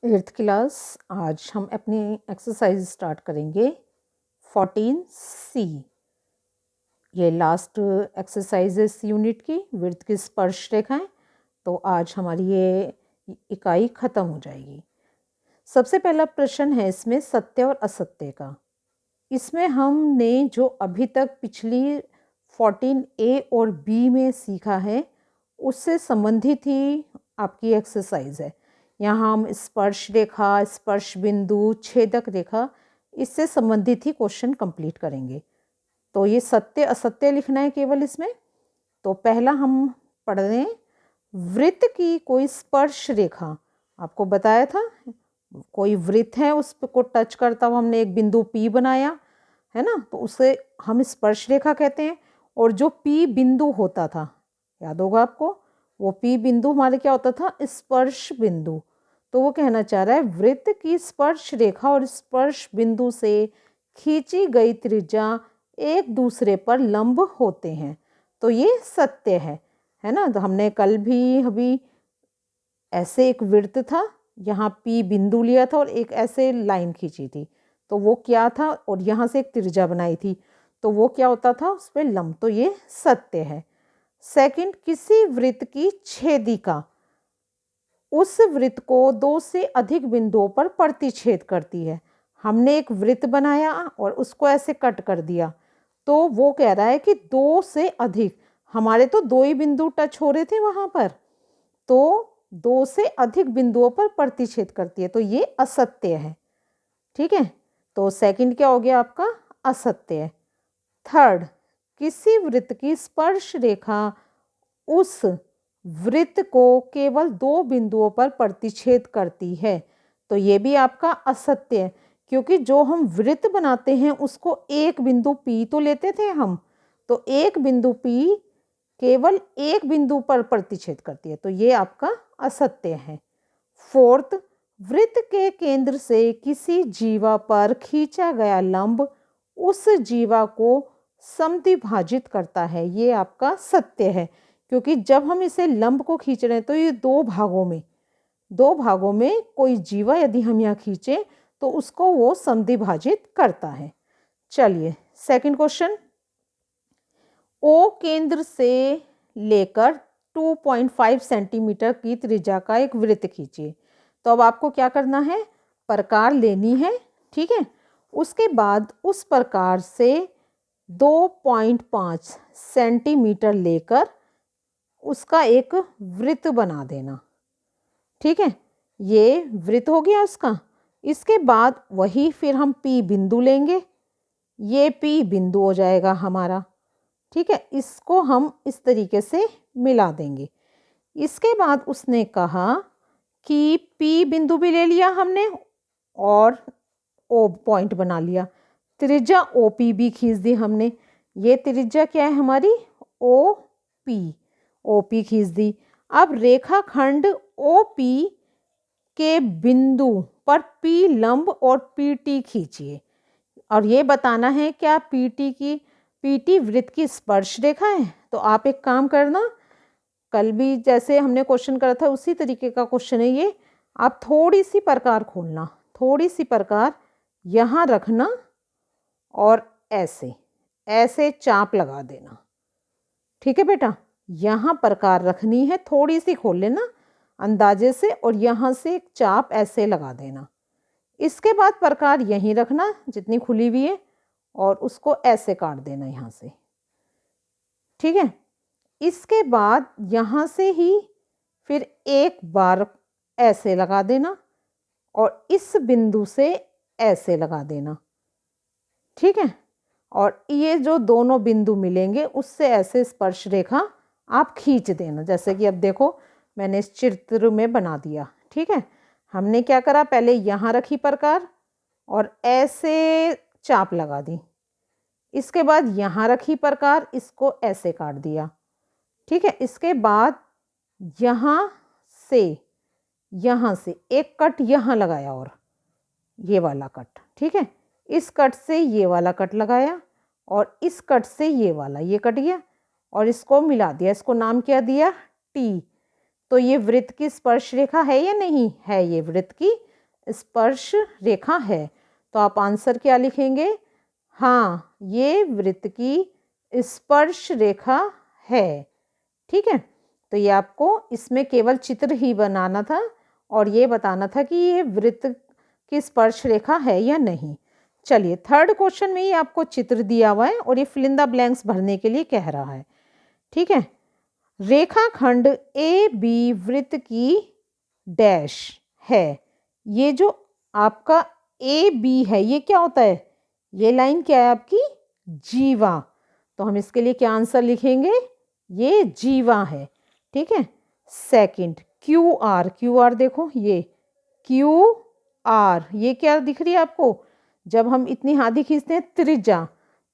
8th class. आज हम अपनी एक्सरसाइज स्टार्ट करेंगे 14C। ये लास्ट एक्सरसाइज है इस यूनिट की, वृत्त की स्पर्श रेखाएं। तो आज हमारी ये इकाई ख़त्म हो जाएगी। सबसे पहला प्रश्न है इसमें सत्य और असत्य का। इसमें हमने जो अभी तक पिछली 14A और B में सीखा है उससे संबंधित ही आपकी एक्सरसाइज है। यहाँ हम स्पर्श रेखा, स्पर्श बिंदु, छेदक रेखा, इससे संबंधित ही क्वेश्चन कंप्लीट करेंगे। तो ये सत्य असत्य लिखना है केवल इसमें। तो पहला हम पढ़ रहे हैं, वृत्त की कोई स्पर्श रेखा। आपको बताया था कोई वृत्त है, उस को टच करता हुआ हमने एक बिंदु P बनाया है ना, तो उसे हम स्पर्श रेखा कहते हैं। और जो P बिंदु होता था, याद होगा आपको, वो P बिंदु हमारे क्या होता था, स्पर्श बिंदु। तो वो कहना चाह रहा है वृत्त की स्पर्श रेखा और स्पर्श बिंदु से खींची गई त्रिज्या एक दूसरे पर लंब होते हैं। तो ये सत्य है ना। तो हमने कल भी अभी ऐसे एक वृत्त था, यहाँ P बिंदु लिया था और एक ऐसे लाइन खींची थी, तो वो क्या था, और यहाँ से एक त्रिज्या बनाई थी, तो वो क्या होता था, उस पर लंब। तो ये सत्य है। सेकंड, किसी वृत्त की छेदिका उस वृत्त को 2 से अधिक बिंदुओं पर प्रतिच्छेद करती है। हमने एक वृत्त बनाया और उसको ऐसे कट कर दिया, तो वो कह रहा है कि 2 से अधिक, हमारे तो 2 ही बिंदु टच हो रहे थे वहाँ पर, तो 2 से अधिक बिंदुओं पर प्रतिच्छेद करती है, तो ये असत्य है। ठीक है, तो सेकंड क्या हो गया आपका, असत्य है। थर्ड, किसी वृत्त की स्पर्श रेखा उस वृत्त को केवल 2 बिंदुओं पर प्रतिच्छेद करती है। तो ये भी आपका असत्य है, क्योंकि जो हम वृत्त बनाते हैं उसको एक बिंदु P तो लेते थे हम, तो एक बिंदु P केवल एक बिंदु पर प्रतिच्छेद करती है, तो ये आपका असत्य है। फोर्थ, वृत्त के केंद्र से किसी जीवा पर खींचा गया लंब उस जीवा को समद्विभाजित करता है, ये आपका सत्य है। क्योंकि जब हम इसे लंब को खींच रहे हैं तो ये दो भागों में कोई जीवा यदि हम यहाँ खींचे तो उसको वो समद्विभाजित करता है। चलिए सेकंड क्वेश्चन, ओ केंद्र से लेकर 2.5 सेंटीमीटर की त्रिज्या का एक वृत्त खींचिए। तो अब आपको क्या करना है, प्रकार लेनी है। ठीक है, उसके बाद उस प्रकार से 2.5 सेंटीमीटर लेकर उसका एक वृत्त बना देना। ठीक है, ये वृत्त हो गया उसका। इसके बाद वही फिर हम P बिंदु लेंगे, ये P बिंदु हो जाएगा हमारा। ठीक है, इसको हम इस तरीके से मिला देंगे। इसके बाद उसने कहा कि P बिंदु भी ले लिया हमने और O पॉइंट बना लिया, त्रिज्या OP भी खींच दी हमने। ये त्रिज्या क्या है हमारी, OP खींच दी। अब रेखाखंड OP के बिंदु पर P लंब और PT खींचिए। और ये बताना है क्या PT वृत्त की स्पर्श रेखा है। तो आप एक काम करना, कल भी जैसे हमने क्वेश्चन करा था उसी तरीके का क्वेश्चन है ये। आप थोड़ी सी प्रकार खोलना, थोड़ी सी प्रकार यहाँ रखना और ऐसे ऐसे चाप लगा देना। ठीक है बेटा, यहाँ प्रकार रखनी है, थोड़ी सी खोल लेना अंदाजे से और यहाँ से एक चाप ऐसे लगा देना। इसके बाद प्रकार यहीं रखना जितनी खुली हुई है और उसको ऐसे काट देना यहाँ से। ठीक है, इसके बाद यहाँ से ही फिर एक बार ऐसे लगा देना और इस बिंदु से ऐसे लगा देना। ठीक है, और ये जो दोनों बिंदु मिलेंगे उससे ऐसे स्पर्श रेखा आप खींच देना, जैसे कि अब देखो मैंने इस चित्र में बना दिया। ठीक है, हमने क्या करा, पहले यहाँ रखी प्रकार और ऐसे चाप लगा दी। इसके बाद यहाँ रखी प्रकार, इसको ऐसे काट दिया। ठीक है, इसके बाद यहाँ से एक कट यहाँ लगाया और ये वाला कट। ठीक है, इस कट से ये वाला कट लगाया और इस कट से ये वाला, ये कट गया और इसको मिला दिया। इसको नाम क्या दिया, T। तो ये वृत्त की स्पर्श रेखा है या नहीं है, ये वृत्त की स्पर्श रेखा है। तो आप आंसर क्या लिखेंगे? हाँ, ये वृत्त की स्पर्श रेखा है। ठीक है, तो ये आपको इसमें केवल चित्र ही बनाना था और ये बताना था कि ये वृत्त की स्पर्श रेखा है या नहीं। चलिए, थर्ड क्वेश्चन में ही आपको चित्र दिया हुआ है और ये फिल इन द ब्लैंक्स भरने के लिए कह रहा है। ठीक है, रेखाखंड ए बी वृत्त की डैश है। ये जो आपका ए बी है, ये क्या होता है? ये लाइन क्या है आपकी? जीवा। तो हम इसके लिए क्या आंसर लिखेंगे? ये जीवा है। ठीक है, second Q R, Q R देखो, ये क्यू आर, ये क्या दिख रही है आपको? जब हम इतनी आधी खींचते हैं त्रिज्या,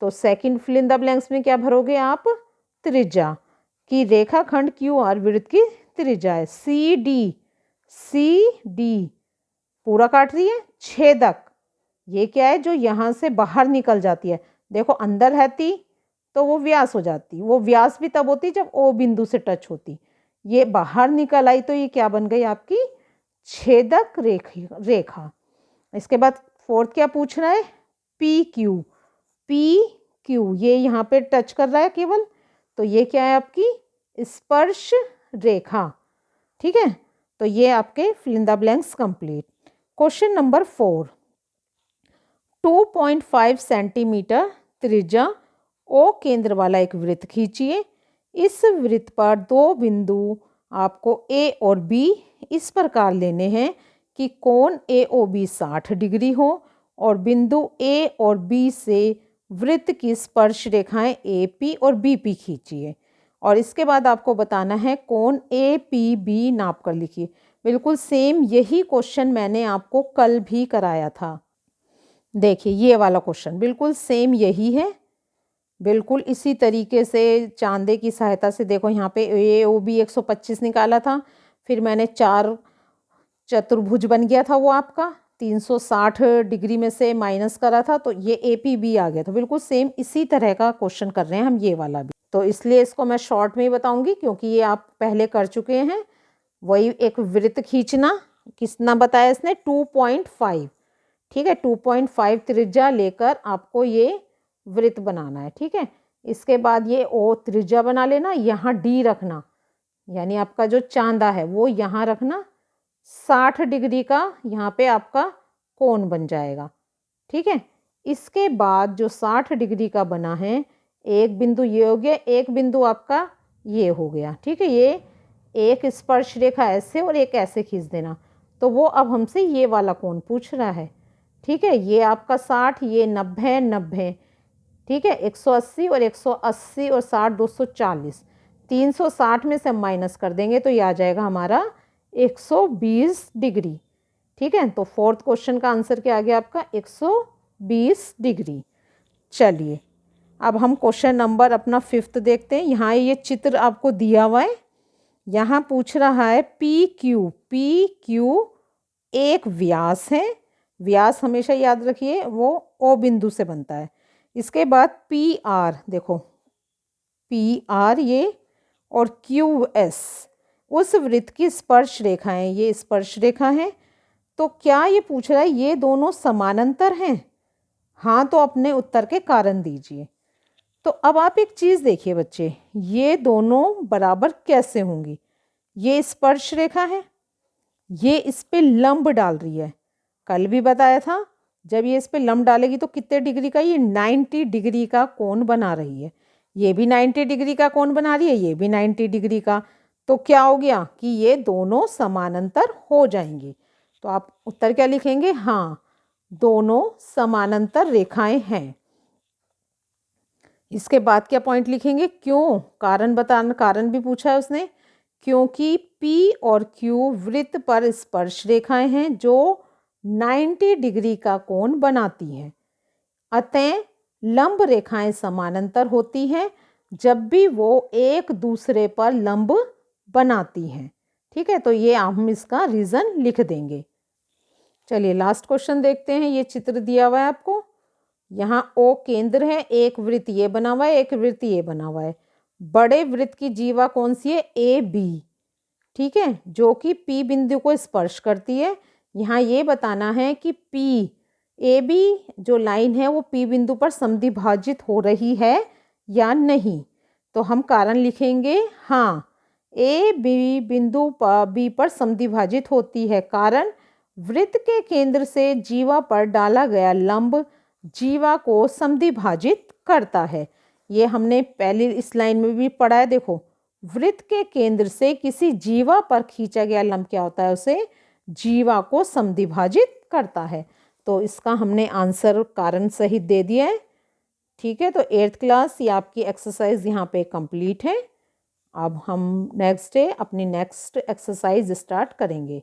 तो second fill in the blanks में क्या भरोगे आप? त्रिज्या। कि रेखाखंड क्यू आर वृत्त की त्रिज्या है। सी डी, सी डी पूरा काट रही है। छेदक, ये क्या है? जो यहाँ से बाहर निकल जाती है। देखो, अंदर रहती तो वो व्यास हो जाती, वो व्यास भी तब होती जब ओ बिंदु से टच होती। ये बाहर निकल आई तो ये क्या बन गई आपकी? छेदक रेखा। इसके बाद फोर्थ क्या पूछ रहा है? पी क्यू, पी क्यू ये यहाँ पे टच कर रहा है केवल, तो ये क्या है आपकी? स्पर्श रेखा। ठीक है, तो ये आपके fill in the blanks complete. Question number 4, 2.5 centimetre त्रिज्या ओ केंद्र वाला एक वृत्त खींचिए। इस वृत्त पर दो बिंदु आपको ए और बी इस प्रकार लेने हैं कि कोण ए ओ बी 60 डिग्री हो और बिंदु ए और बी से वृत्त की स्पर्श रेखाएं ए पी और बी पी खींचिए। और इसके बाद आपको बताना है कोण ए पी बी नाप कर लिखिए। बिल्कुल सेम यही क्वेश्चन मैंने आपको कल भी कराया था। देखिए, ये वाला क्वेश्चन बिल्कुल सेम यही है, बिल्कुल इसी तरीके से चांदे की सहायता से। देखो, यहाँ पे ए ओ बी 125 निकाला था, फिर मैंने 4 चतुर्भुज बन गया था वो आपका 360 डिग्री में से माइनस करा था, तो ये ए पी बी आ गया था। बिल्कुल सेम इसी तरह का क्वेश्चन कर रहे हैं हम ये वाला भी। तो इसलिए इसको मैं शॉर्ट में ही बताऊंगी क्योंकि ये आप पहले कर चुके हैं। वही एक वृत्त खींचना, कितना बताया इसने? 2.5। ठीक है, 2.5 त्रिज्या लेकर आपको ये वृत्त बनाना है। ठीक है, इसके बाद ये ओ त्रिज्या बना लेना, यहाँ डी रखना, यानी आपका जो चांदा है वो यहाँ रखना। 60 डिग्री का यहाँ पे आपका कोण बन जाएगा। ठीक है, इसके बाद जो 60 डिग्री का बना है, एक बिंदु ये हो गया, एक बिंदु आपका ये हो गया। ठीक है, ये एक स्पर्श रेखा ऐसे और एक ऐसे खींच देना, तो वो अब हमसे ये वाला कोण पूछ रहा है। ठीक है, ये आपका 60, ये 90, 90। ठीक है, 180 और 180 और 60 240। 360 में से हम माइनस कर देंगे तो ये आ जाएगा हमारा 120 डिग्री। ठीक है, तो फोर्थ क्वेश्चन का आंसर क्या आ गया आपका? 120 डिग्री। चलिए, अब हम क्वेश्चन नंबर अपना 5th देखते हैं। यहाँ ये चित्र आपको दिया हुआ है, यहाँ पूछ रहा है पी क्यू। पी क्यू एक व्यास है, व्यास हमेशा याद रखिए वो ओ बिंदु से बनता है। इसके बाद पी आर, देखो पी आर ये, और क्यू एस उस वृत्त की स्पर्श रेखाएं, ये स्पर्श रेखा है। तो क्या ये पूछ रहा है ये दोनों समानांतर हैं? हाँ, तो अपने उत्तर के कारण दीजिए। तो अब आप एक चीज़ देखिए बच्चे, ये दोनों बराबर कैसे होंगी? ये स्पर्श रेखा है, ये इस पे लंब डाल रही है। कल भी बताया था, जब ये इस पे लंब डालेगी तो कितने डिग्री का? ये 90 डिग्री का कोण बना रही है। ये भी 90 डिग्री का कोण बना रही है, ये भी 90 डिग्री का। तो क्या हो गया कि ये दोनों समानांतर हो जाएंगी। तो आप उत्तर क्या लिखेंगे? हाँ, दोनों समानांतर रेखाएं हैं। इसके बाद क्या पॉइंट लिखेंगे? क्यों? कारण बताना, कारण भी पूछा है उसने। क्योंकि P और Q वृत्त पर स्पर्श रेखाएं हैं जो 90 डिग्री का कोण बनाती हैं। अतः लंब रेखाएं समानांतर होती हैं जब भी वो एक दूसरे पर लंब बनाती हैं। ठीक है, तो ये हम इसका रीज़न लिख देंगे। चलिए, लास्ट क्वेश्चन देखते हैं। ये चित्र दिया हुआ है आपको, यहाँ O केंद्र है, एक वृत्त ये बना हुआ है, एक वृत्त ये बना हुआ है। बड़े वृत्त की जीवा कौन सी है? A B. ठीक है, जो कि P बिंदु को स्पर्श करती है। यहाँ ये बताना है कि पी ए बी जो लाइन है वो पी बिंदु पर समद्विभाजित हो रही है या नहीं। तो हम कारण लिखेंगे हाँ, ए बी बिंदु बी पर समद्विभाजित होती है। कारण वृत्त के केंद्र से जीवा पर डाला गया लंब जीवा को समद्विभाजित करता है। ये हमने पहली इस लाइन में भी पढ़ा है। देखो, वृत्त के केंद्र से किसी जीवा पर खींचा गया लंब क्या होता है, उसे जीवा को समद्विभाजित करता है। तो इसका हमने आंसर कारण सहित दे दिया है। ठीक है, तो 8th क्लास ये आपकी एक्सरसाइज यहाँ पे कंप्लीट है। अब हम नेक्स्ट डे अपनी नेक्स्ट एक्सरसाइज स्टार्ट करेंगे।